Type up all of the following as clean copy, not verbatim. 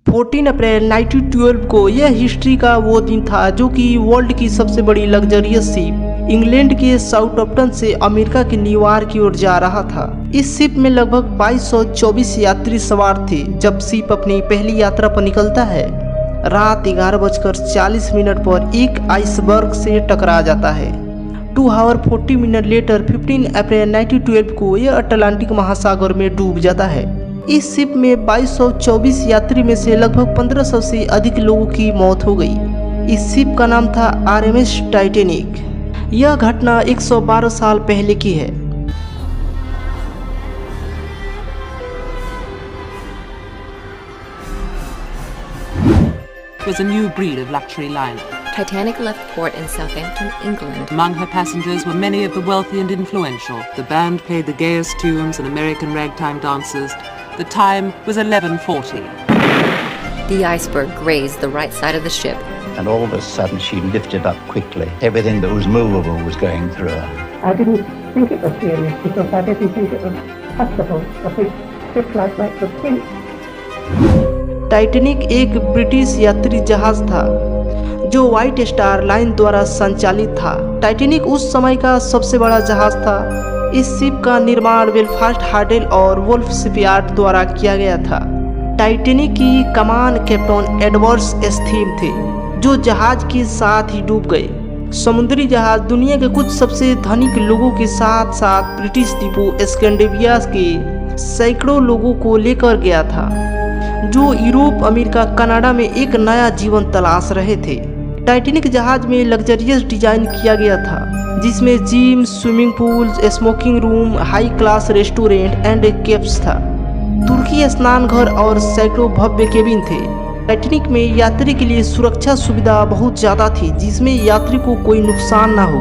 14 अप्रैल 1912 को यह हिस्ट्री का वो दिन था जो कि वर्ल्ड की सबसे बड़ी लग्जरियस शिप इंग्लैंड के साउथम्पटन से अमेरिका के न्यूयॉर्क की ओर जा रहा था। इस शिप में लगभग 2224 यात्री सवार थे। जब शिप अपनी पहली यात्रा पर निकलता है, रात 11:40 पर एक आइसबर्ग से टकरा जाता है। 2 आवर 40 मिनट लेटर 15 अप्रैल 1912 को यह अटलांटिक महासागर में डूब जाता है। इस शिप में 2224 यात्री में से लगभग 1500 से अधिक लोगों की मौत हो गई। इस शिप का नाम था RMS टाइटैनिक। यह घटना 112 साल पहले की है। Was a new breed of luxury liner. Titanic left port in Southampton, England. Among her passengers were many of the wealthy and influential. The band played the gayest tunes and American ragtime dances. The time was 11:40. The iceberg grazed the right side of the ship. And all of a sudden she lifted up quickly. Everything that was movable was going through her. I didn't think it was serious because I didn't think it was possible. I think ship like that could sink. Titanic एक British यात्री जहाज था जो white star line द्वारा संचालित था। Titanic उस समय का सबसे बड़ा जहाज था। इस शिप का निर्माण बेलफास्ट हार्डेल और वुल्फ शिपयार्ड द्वारा किया गया था। टाइटैनिक की कमान कैप्टन एडवर्ड्स एस्थीम थे, जो जहाज के साथ ही डूब गए। समुद्री जहाज दुनिया के कुछ सबसे धनिक लोगों के साथ साथ ब्रिटिश द्वीपों स्कैंडिनेविया के सैकड़ों लोगों को लेकर गया था, जो यूरोप, अमेरिका, कनाडा में एक नया जीवन तलाश रहे थे। टाइटैनिक जहाज में लग्जरियस डिजाइन किया गया था, जिसमें gym, swimming pool, smoking room, high class restaurant and Kaif's था। तुर्की स्नान घर और सैकड़ों भव्य केबिन थे। टाइटैनिक में यात्री के लिए सुरक्षा सुविधा बहुत ज़्यादा थी, जिसमें यात्री को कोई नुकसान ना हो।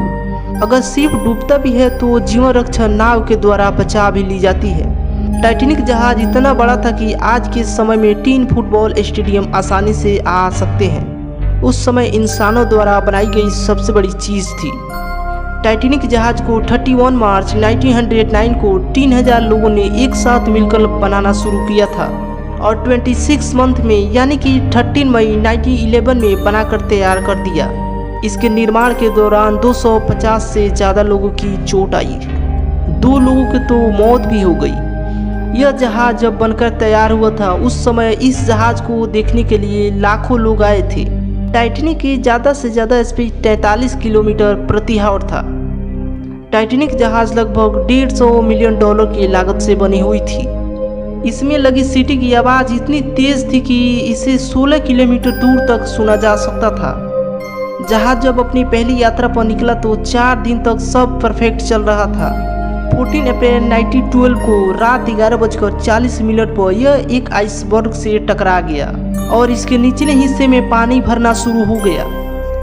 अगर शिप डूबता भी है तो जीवन रक्षा नाव के द्वारा बचा भी ली जाती है। टाइटैनिक जहाज इतना बड़ा था कि आज के समय में 3 फुटबॉल स्टेडियम आसानी से आ सकते हैं। उस समय इंसानों द्वारा बनाई गई सबसे बड़ी चीज़ थी। टाइटैनिक जहाज को 31 मार्च 1909 को 3000 लोगों ने एक साथ मिलकर बनाना शुरू किया था और 26 मंथ में यानी कि 13 मई 1911 में बनाकर तैयार कर दिया। इसके निर्माण के दौरान 250 से ज़्यादा लोगों की चोट आई। 2 लोगों की तो मौत भी हो गई। यह जहाज जब बनकर तैयार हुआ था, उस समय इस जहाज को देखने के लिए लाखों लोग आए थे। टाइटैनिक की ज़्यादा से ज़्यादा स्पीड 43 किलोमीटर प्रति आवर था। टाइटैनिक जहाज लगभग $150 मिलियन की लागत से बनी हुई थी। इसमें लगी सीटी की आवाज़ इतनी तेज़ थी कि इसे 16 किलोमीटर दूर तक सुना जा सकता था। जहाज जब अपनी पहली यात्रा पर निकला तो 4 दिन तक सब परफेक्ट चल रहा था। 14 अप्रैल 1912 को रात 11:40 पर यह एक आइसबर्ग से टकरा गया और इसके निचले हिस्से में पानी भरना शुरू हो गया।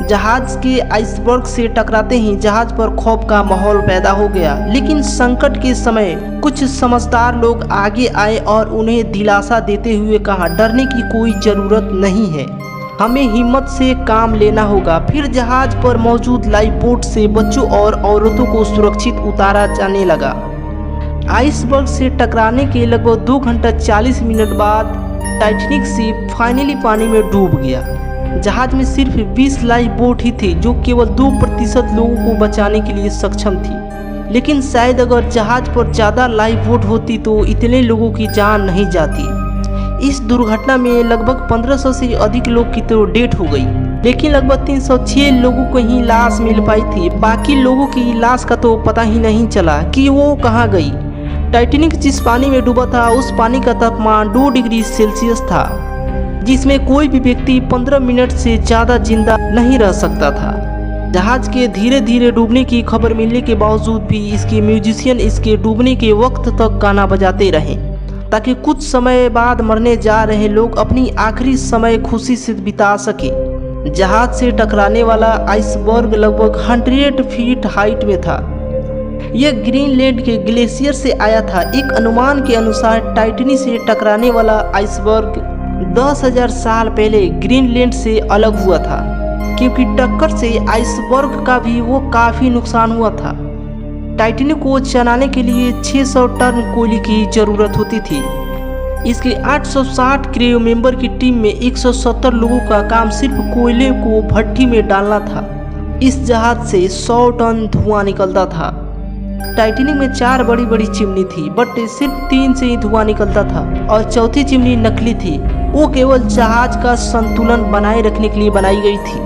जहाज के आइसबर्ग से टकराते ही जहाज पर खौफ का माहौल पैदा हो गया, लेकिन संकट के समय कुछ समझदार लोग आगे आए और उन्हें दिलासा देते हुए कहा, डरने की कोई ज़रूरत नहीं है, हमें हिम्मत से काम लेना होगा। फिर जहाज पर मौजूद लाइफ बोट से बच्चों और औरतों को सुरक्षित उतारा जाने लगा। आइसबर्ग से टकराने के लगभग 2 घंटा 40 मिनट बाद टाइटैनिक शिप फाइनली पानी में डूब गया। जहाज में सिर्फ 20 लाइफ बोट ही थी, जो केवल 2% लोगों को बचाने के लिए सक्षम थी। लेकिन शायद अगर जहाज पर ज़्यादा लाइफ बोट होती तो इतने लोगों की जान नहीं जाती। इस दुर्घटना में लगभग 1500 से अधिक लोग की तो डेथ हो गई, लेकिन लगभग 306 लोगों को ही लाश मिल पाई थी। बाकी लोगों की लाश का तो पता ही नहीं चला कि वो कहाँ गई। टाइटैनिक जिस पानी में डूबा था, उस पानी का तापमान 2 डिग्री सेल्सियस था, जिसमें कोई भी व्यक्ति 15 मिनट से ज़्यादा जिंदा नहीं रह सकता था। जहाज के धीरे धीरे डूबने की खबर मिलने के बावजूद भी इसके म्यूजिशियन इसके डूबने के वक्त तक गाना बजाते रहे, ताकि कुछ समय बाद मरने जा रहे लोग अपनी आखिरी समय खुशी से बिता सके। जहाज से टकराने वाला आइसबर्ग लगभग 100 फीट हाइट में था। यह ग्रीनलैंड के ग्लेशियर से आया था। एक अनुमान के अनुसार टाइटैनिक से टकराने वाला आइसबर्ग 10,000 साल पहले ग्रीनलैंड से अलग हुआ था, क्योंकि टक्कर से आइसबर्ग का भी वो काफ़ी नुकसान हुआ था। टाइटैनिक को चलाने के लिए 600 टन कोयले की ज़रूरत होती थी। इसके 860 क्रू मेंबर की टीम में 170 लोगों का काम सिर्फ कोयले को भट्टी में डालना था। इस जहाज से 100 टन धुआं निकलता था। टाइटैनिक में 4 बड़ी बड़ी चिमनी थी, बट सिर्फ 3 से ही धुआं निकलता था और चौथी चिमनी नकली थी। वो केवल जहाज का संतुलन बनाए रखने के लिए बनाई गई थी।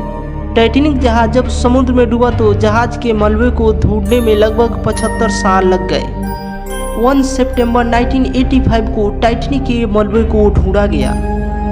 टाइटैनिक जहाज जब समुद्र में डूबा तो जहाज के मलबे को ढूंढने में लगभग 75 साल लग गए। 1 सितंबर 1985 को टाइटैनिक के मलबे को ढूंढा गया।